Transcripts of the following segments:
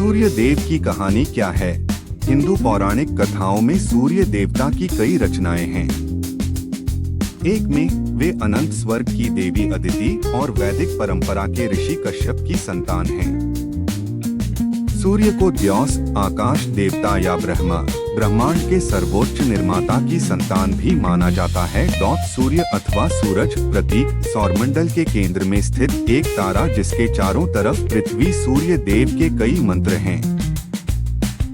सूर्य देव की कहानी क्या है? हिंदू पौराणिक कथाओं में सूर्य देवता की कई रचनाएं हैं। एक में वे अनंत स्वर्ग की देवी अदिति और वैदिक परंपरा के ऋषि कश्यप की संतान हैं। सूर्य को द्यौस, आकाश देवता या ब्रह्मांड के सर्वोच्च निर्माता की संतान भी माना जाता है। सूर्य अथवा सूरज प्रतीक सौरमंडल के केंद्र में स्थित एक तारा जिसके चारों तरफ पृथ्वी सूर्य देव के कई मंत्र हैं,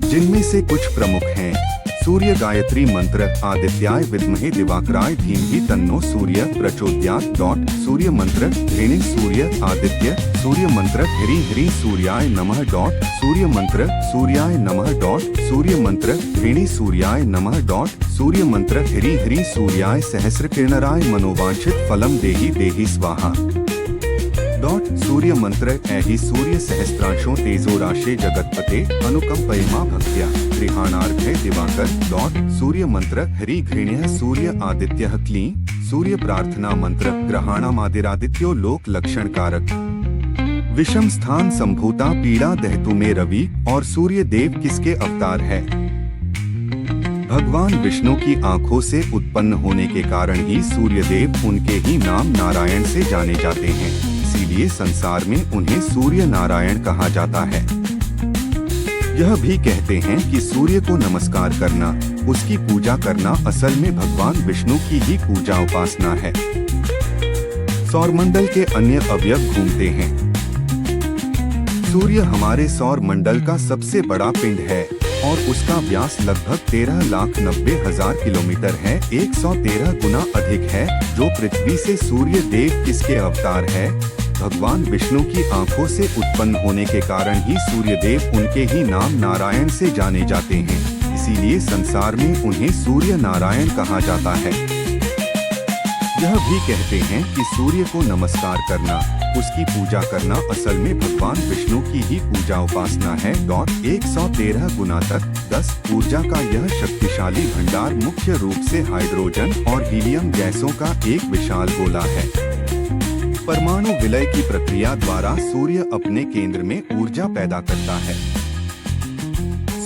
जिनमें से कुछ प्रमुख हैं। सूर्य गायत्री मंत्र, आदित्याय विद्महे दिवाकराय धीमहि तन्नो सूर्य प्रचोदयात्। सूर्य मंत्र, ह्रीं सूर्य आदित्य। सूर्य मंत्र, ह्रीं ह्रीं सूर्याय नमः। सूर्य मंत्र, सूर्याय नमः। सूर्य मंत्र, ह्रीं सूर्याय नमः। सूर्य मंत्र, ह्रीं ह्रीं सूर्याय सहस्रकिरणराय मनोवांछित फलम देहि देहि स्वाहा। सूर्य मंत्र, ऐहि सूर्य सहस्त्रांशों तेजो राशे जगतपते अनुकंपयमा भक्त्या गृहाणार्थे दिवाकर। सूर्य मंत्र, ह्रीं घृण्यः सूर्य आदित्यः क्लीं। सूर्य प्रार्थना मंत्र, ग्रहाणामादिरादित्यो लोक लक्षण कारक। विषम स्थान संभूता पीड़ा दहतु में रवि। और सूर्य देव किसके अवतार है? भगवान विष्णु की आंखों से उत्पन्न होने के कारण ही सूर्य देव उनके ही नाम नारायण से जाने जाते हैं, इसीलिए संसार में उन्हें सूर्य नारायण कहा जाता है। यह भी कहते हैं कि सूर्य को नमस्कार करना, उसकी पूजा करना असल में भगवान विष्णु की ही पूजा उपासना है। सौरमंडल के अन्य अवयव घूमते हैं। सूर्य हमारे सौर मंडल का सबसे बड़ा पिंड है और उसका व्यास लगभग 13,90,000 किलोमीटर है, 113 गुना अधिक है। जो पृथ्वी से सूर्य देव किसके अवतार है? भगवान विष्णु की आंखों से उत्पन्न होने के कारण ही सूर्य देव उनके ही नाम नारायण से जाने जाते हैं, इसीलिए संसार में उन्हें सूर्य नारायण कहा जाता है। यह भी कहते हैं कि सूर्य को नमस्कार करना, उसकी पूजा करना असल में भगवान विष्णु की ही पूजा उपासना है। 113 गुना तक 10 ऊर्जा का यह शक्तिशाली भंडार मुख्य रूप से हाइड्रोजन और हीलियम गैसों का एक विशाल गोला है। परमाणु विलय की प्रक्रिया द्वारा सूर्य अपने केंद्र में ऊर्जा पैदा करता है।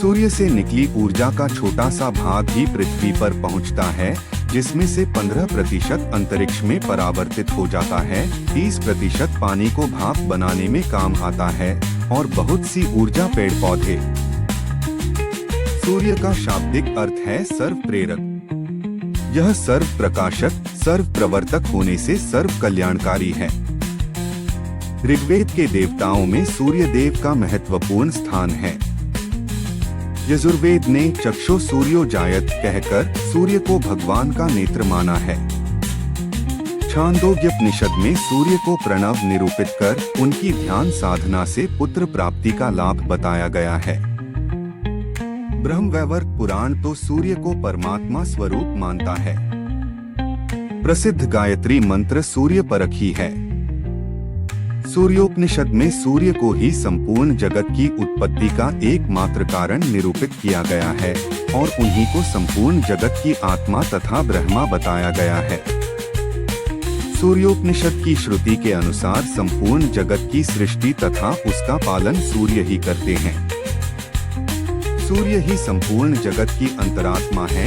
सूर्य से निकली ऊर्जा का छोटा सा भाग ही पृथ्वी पर पहुंचता है, जिसमें से 15% अंतरिक्ष में परावर्तित हो जाता है, 30% पानी को भाप बनाने में काम आता है और बहुत सी ऊर्जा पेड़ पौधे। सूर्य का शाब्दिक अर्थ है सर्व प्रेरक। यह सर्व प्रकाशक, सर्व प्रवर्तक होने से सर्व कल्याणकारी है। ऋग्वेद के देवताओं में सूर्य देव का महत्वपूर्ण स्थान है। यजुर्वेद ने चक्षु सूर्यो जायत कहकर सूर्य को भगवान का नेत्र माना है। छांदोग्योपनिषद में सूर्य को प्रणव निरूपित कर उनकी ध्यान साधना से पुत्र प्राप्ति का लाभ बताया गया है। ब्रह्मवैवर्त पुराण तो सूर्य को परमात्मा स्वरूप मानता है। प्रसिद्ध गायत्री मंत्र सूर्य परक ही है। सूर्योपनिषद में सूर्य को ही संपूर्ण जगत की उत्पत्ति का एकमात्र कारण निरूपित किया गया है और उन्हीं को संपूर्ण जगत की आत्मा तथा ब्रह्मा बताया गया है। सूर्योपनिषद की श्रुति के अनुसार संपूर्ण जगत की सृष्टि तथा उसका पालन सूर्य ही करते हैं। सूर्य ही संपूर्ण जगत की अंतरात्मा है।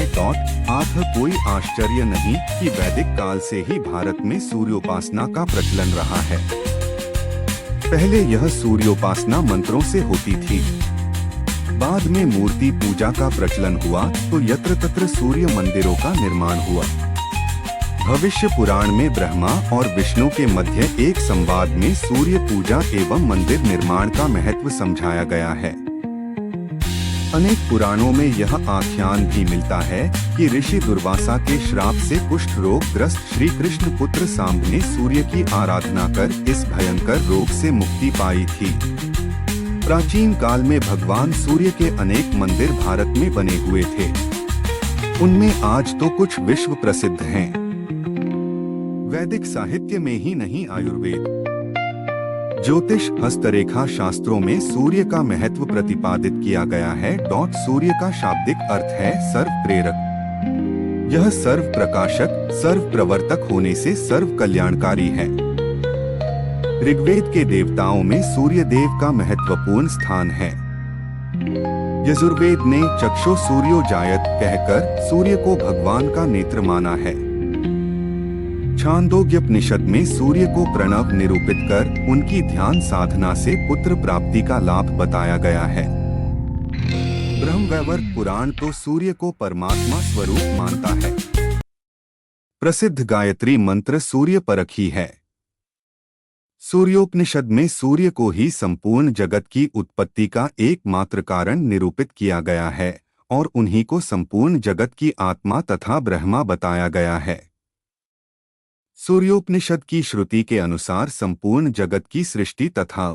आठ कोई आश्चर्य नहीं कि वैदिक काल से ही भारत में सूर्योपासना का प्रचलन रहा है। पहले यह सूर्योपासना मंत्रों से होती थी, बाद में मूर्ति पूजा का प्रचलन हुआ तो यत्र तत्र सूर्य मंदिरों का निर्माण हुआ। भविष्य पुराण में ब्रह्मा और विष्णु के मध्य एक संवाद में सूर्य पूजा एवं मंदिर निर्माण का महत्व समझाया गया है। अनेक पुराणों में यह आख्यान भी मिलता है कि ऋषि दुर्वासा के श्राप से कुष्ठ रोग ग्रस्त श्री कृष्ण पुत्र सांब ने सूर्य की आराधना कर इस भयंकर रोग से मुक्ति पाई थी। प्राचीन काल में भगवान सूर्य के अनेक मंदिर भारत में बने हुए थे। उनमें आज तो कुछ विश्व प्रसिद्ध हैं। वैदिक साहित्य में ही नहीं, आयुर्वेद, ज्योतिष, हस्तरेखा शास्त्रों में सूर्य का महत्व प्रतिपादित किया गया है। सूर्य का शाब्दिक अर्थ है सर्व प्रेरक। यह सर्व प्रकाशक, सर्व प्रवर्तक होने से सर्व कल्याणकारी है। ऋग्वेद के देवताओं में सूर्य देव का महत्वपूर्ण स्थान है। यजुर्वेद ने चक्षु सूर्यो जायत कहकर सूर्य को भगवान का नेत्र माना है। छांदोग्योपनिषद में सूर्य को प्रणव निरूपित कर उनकी ध्यान साधना से पुत्र प्राप्ति का लाभ बताया गया है। ब्रह्मवैवर्त पुराण तो सूर्य को परमात्मा स्वरूप मानता है। प्रसिद्ध गायत्री मंत्र सूर्य परक ही है। सूर्योपनिषद में सूर्य को ही संपूर्ण जगत की उत्पत्ति का एकमात्र कारण निरूपित किया गया है और उन्हीं को संपूर्ण जगत की आत्मा तथा ब्रह्मा बताया गया है। सूर्योपनिषद की श्रुति के अनुसार संपूर्ण जगत की सृष्टि तथा